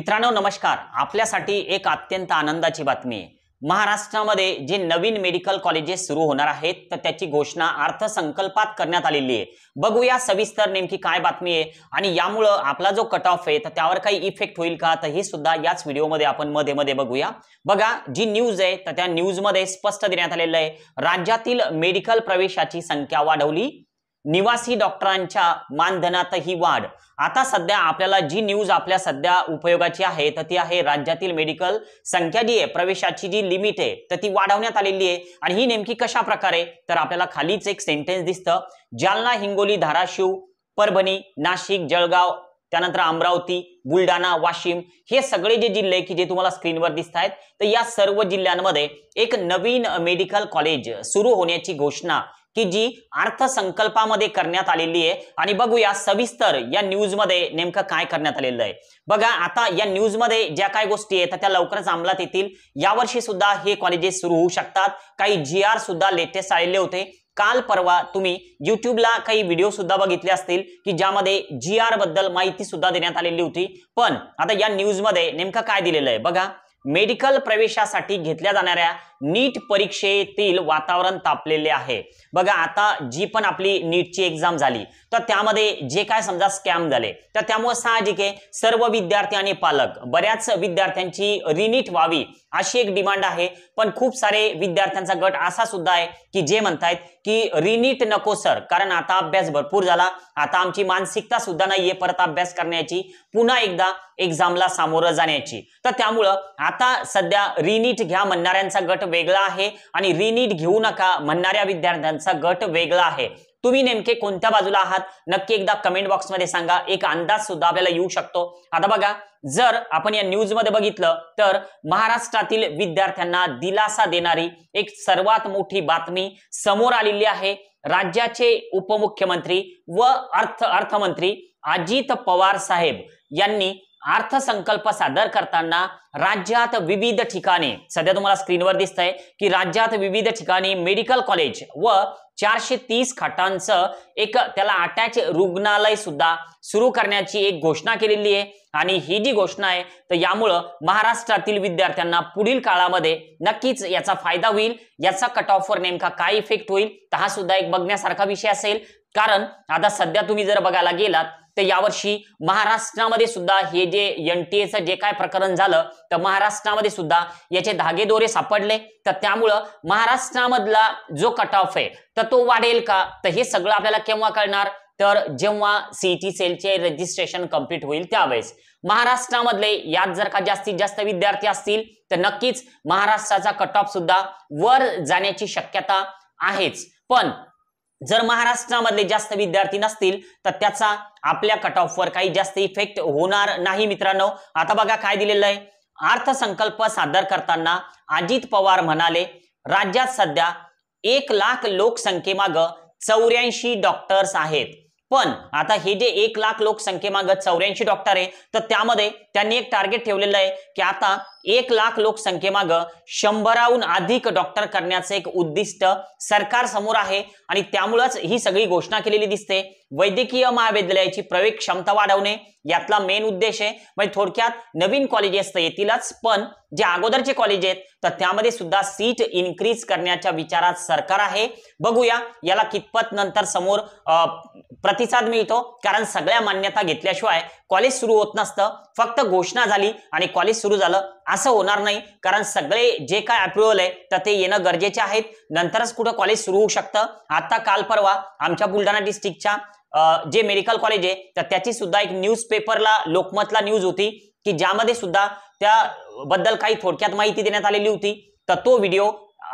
मित्रांनो नमस्कार। आपल्यासाठी एक अत्यंत आनंदाची बातमी आहे। महाराष्ट्रामध्ये जे नवीन मेडिकल कॉलेजेस सुरू होणार आहेत तर त्याची घोषणा अर्थसंकल्पात करण्यात आलेली आहे। बघूया सविस्तर नेमकी काय बातमी आहे आणि यामुळे आपला जो कट ऑफ आहे तर त्यावर काही इफेक्ट होईल का तर हे सुद्धा याच व्हिडिओमध्ये आपण मध्ये बघूया। बघा जी न्यूज आहे तर त्या न्यूज मध्ये स्पष्ट देण्यात आलेलं आहे राज्यातील मेडिकल प्रवेशाची संख्या वाढवली, निवासी डॉक्टरांच्या मानधनातही वाढ। आता सध्या आपल्याला जी न्यूज आपल्या सध्या उपयोगाची आहे तर ती आहे राज्यातील मेडिकल संख्या जी आहे प्रवेशाची जी लिमिट आहे तर ती वाढवण्यात आलेली आहे। आणि ही नेमकी कशा प्रकारे तर आपल्याला खालीच एक सेंटेन्स दिसतं, जालना, हिंगोली, धाराशिव, परभणी, नाशिक, जळगाव, त्यानंतर अमरावती, बुलढाणा, वाशिम हे सगळे जे जिल्हे की जे तुम्हाला स्क्रीनवर दिसत आहेत तर या सर्व जिल्ह्यांमध्ये एक नवीन मेडिकल कॉलेज सुरू होण्याची घोषणा की जी अर्थसंकल्पामध्ये करण्यात आलेली आहे। आणि बघूया सविस्तर या न्यूज मध्ये नेमकं काय करण्यात आलेलं आहे। बघा आता या न्यूज मध्ये ज्या काय गोष्टी आहेत त्या लवकरच अंमलात येतील। यावर्षी सुद्धा हे कॉलेजेस सुरू होऊ शकतात। काही GR सुद्धा लेटेस्ट आलेले होते। काल परवा तुम्ही YouTubeला काही व्हिडिओ सुद्धा बघितले असतील की ज्यामध्ये GR बद्दल माहिती सुद्धा देण्यात आलेली होती। पण आता या न्यूज मध्ये नेमकं काय दिलेलं आहे बघा, मेडिकल प्रवेशासाठी घेतल्या जाणाऱ्या नीट परीक्षेतील वातावरण तापलेले आहे। बघा आता जी पण आपली नीटची एग्जाम झाली तर त्यामध्ये जे काय समजा स्कॅम झाले तर त्यामुळे साहजिक आहे सर्व विद्यार्थी आणि पालक बऱ्याच विद्यार्थ्यांची रिनीट व्हावी अशी एक डिमांड आहे। पण खूप सारे विद्यार्थ्यांचा गट असा सुद्धा आहे की जे म्हणतायत की रिनीट नको सर, कारण आता अभ्यास भरपूर झाला, आता आमची मानसिकता सुद्धा नाहीये परत अभ्यास करण्याची, पुन्हा एकदा एक्झामला सामोरं जाण्याची। तर त्यामुळं आता सध्या रिनीट घ्या म्हणणाऱ्यांचा गट वेगळा आहे आणि रिनीट घेऊ नका म्हणणाऱ्या विद्यार्थ्यांचा गट वेगळा आहे। तुम्ही नेमके कोणत्या बाजूला आहात नक्की एकदा कमेंट बॉक्स मध्ये सांगा, एक अंदाज सुद्धा आपल्याला येऊ शकतो। आता बघा जर आपण या न्यूज मध्ये बघितलं तर महाराष्ट्रातील विद्यार्थ्यांना दिलासा देणारी एक सर्वात मोठी बातमी समोर आलेली आहे। राज्याचे उपमुख्यमंत्री व अर्थमंत्री अजित पवार साहेब यांनी अर्थसंकल्प सादर करताना राज्यात विविध ठिकाणी सध्या तुम्हाला स्क्रीनवर दिसतंय की राज्यात विविध ठिकाणी मेडिकल कॉलेज व 430 खाटांचं एक त्याला अटॅच रुग्णालय सुद्धा सुरू करण्याची एक घोषणा केलेली आहे। आणि ही जी घोषणा आहे तर यामुळे महाराष्ट्रातील विद्यार्थ्यांना पुढील काळामध्ये नक्कीच याचा फायदा होईल। याचा कट ऑफवर नेमका काय इफेक्ट होईल तर हा सुद्धा एक बघण्यासारखा विषय असेल। कारण आता सध्या तुम्ही जर बघायला गेलात तर यावर्षी महाराष्ट्रामध्ये सुद्धा हे जे NTA जे काय प्रकरण झालं तर महाराष्ट्रामध्ये सुद्धा याचे धागेदोरे सापडले। तर त्यामुळं महाराष्ट्रामधला जो कट ऑफ आहे तर तो वाढेल का तर हे सगळं आपल्याला केव्हा कळणार तर जेव्हा CET सेलचे रजिस्ट्रेशन कंप्लीट होईल त्यावेळेस। महाराष्ट्रामधले यात जर का जास्तीत जास्त विद्यार्थी असतील तर नक्कीच महाराष्ट्राचा कट ऑफ सुद्धा वर जाण्याची शक्यता आहेच। पण जर महाराष्ट्रामधले जास्त विद्यार्थी नसतील तर त्याचा आपल्या कट ऑफवर काही जास्त इफेक्ट होणार नाही। मित्रांनो आता बघा काय दिलेलं आहे, अर्थसंकल्प सादर करताना अजित पवार म्हणाले राज्यात सध्या 1 लाख लोकसंख्येमागे 84 डॉक्टर्स आहेत। पण आता हे जे 1 लाख लोकसंख्येमागे 84 डॉक्टर आहे तर त्यामध्ये त्यांनी एक टार्गेट ठेवलेलं आहे की आता 1 लाख लोकसंख्येमागे 100हून अधिक डॉक्टर करण्याचं एक उद्दिष्ट सरकार समोर आहे। आणि त्यामुळेच ही सगळी घोषणा केलेली दिसते। वैद्यकीय महाविद्यालयाची प्रवेश क्षमता वाढवणे यातला मेन उद्देश आहे। म्हणजे थोडक्यात नवीन कॉलेजेस तर येतीलच पण जे अगोदरचे कॉलेज आहेत तर त्यामध्ये सुद्धा सीट इन्क्रीज करण्याच्या विचारात सरकार आहे। बघूया याला कितपत नंतर समोर प्रतिसाद मिळतो, कारण सगळ्या मान्यता घेतल्याशिवाय कॉलेज सुरू होत नसतं। फक्त घोषणा झाली आणि कॉलेज सुरू झालं असं होणार नाही, कारण सगळे जे काय अप्रूव्हल आहे तर ते येणं गरजेचे आहेत, नंतरच कुठं कॉलेज सुरू होऊ शकतं। आता काल परवा आमच्या बुलढाणा डिस्ट्रिक्टच्या जे मेडिकल कॉलेज आहे तर त्याची सुद्धा एक न्यूज पेपरला लोकमतला न्यूज होती की ज्यामध्ये सुद्धा त्याबद्दल काही थोडक्यात माहिती देण्यात आलेली होती। तर तो व्हिडिओ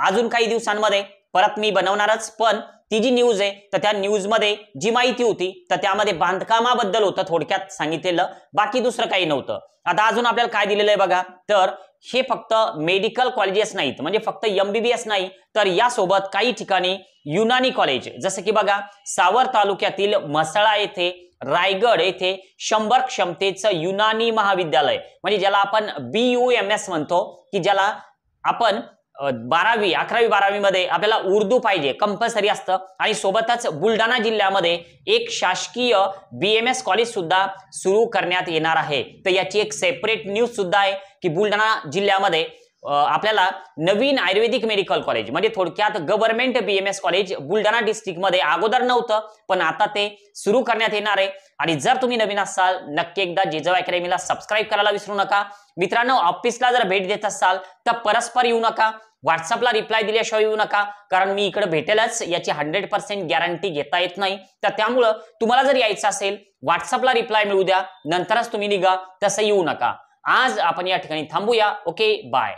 अजून काही दिवसांमध्ये परत मी बनवणारच। पण ती जी न्यूज आहे तर त्या न्यूज मध्ये जी माहिती होती तर त्यामध्ये बांधकामाबद्दल होतं थोडक्यात सांगितलेलं, बाकी दुसरं काही नव्हतं। आता अजून आपल्याला काय दिलेलं आहे बघा, तर हे फक्त मेडिकल कॉलेजेस नाहीत, म्हणजे फक्त MBBS नाही तर यासोबत काही ठिकाणी युनानी कॉलेज जसं की बघा सावर तालुक्यातील म्हसळा येथे, रायगड येथे 100 क्षमतेचं युनानी महाविद्यालय म्हणजे ज्याला आपण BUMS म्हणतो की ज्याला आपण 12वी 11वी 12वी मध्ये आपल्याला उर्दू पाहिजे, कंपल्सरी असतं. आणि सोबतच बुलढाणा जिल्ह्यामध्ये एक शासकीय BMS कॉलेज सुद्धा सुरू करण्यात येणार आहे. तर याची एक सेपरेट न्यूज सुद्धा आहे की बुलढाणा जिल्ह्यामध्ये आपल्याला नवीन आयुर्वेदिक मेडिकल कॉलेज म्हणजे थोडक्यात government BMS college Buldhana district मध्ये अगोदर नव्हतं, पण आता ते सुरू करण्यात येणार आहे. आणि जर तुम्ही नवीन असाल नक्की एकदा जिजाऊ अकॅडमीला सबस्क्राईब करायला विसरू नका. मित्रांनो, ऑफिसला जर भेट देत असाल तर परस्पर येऊ नका, व्हॉट्सअपला रिप्लाय दिल्याशिवाय येऊ नका, कारण मी इकडे भेटेलच याची 100% गॅरंटी घेता येत नाही. तर त्यामुळं तुम्हाला जर यायचं असेल व्हॉट्सअपला रिप्लाय मिळू द्या, नंतरच तुम्ही निघा, तसं येऊ नका. आज आपण या ठिकाणी थांबूया. Okay, bye.